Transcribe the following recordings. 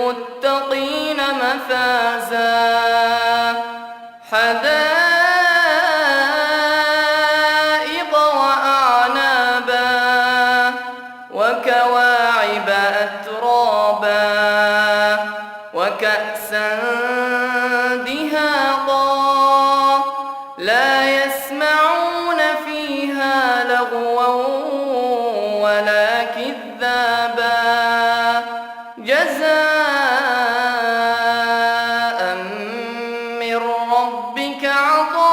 للمتقين مفازا حدائق وأعنابا وكواعب أترابا وكأسا دهاقا لا يسمعون فيها لغوا ولا كذابا جزاء من ربك عطاء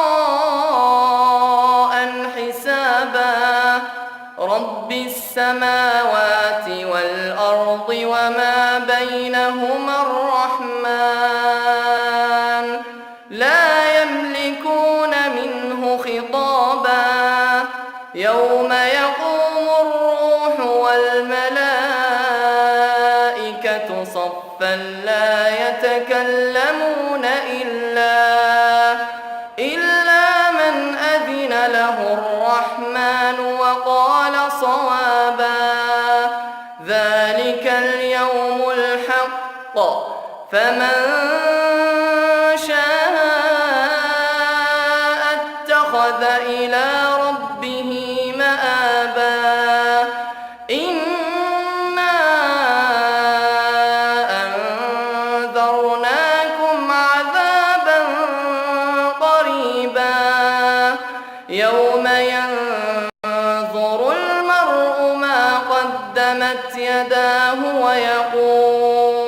حسابا رب السماوات والأرض وما بينهما الرحمن لا يملكون منه خطابا يوم يقوم الروح والملائكة صفا لا يتكلمون إلا من أذن له الرحمن وقال صوابا ذلك اليوم الحق فمن شاء اتخذ إلى ربه مآبا إنا أنذرناكم عذابا قريبا يوم ينظر المرء ما قدمت يداه ويقول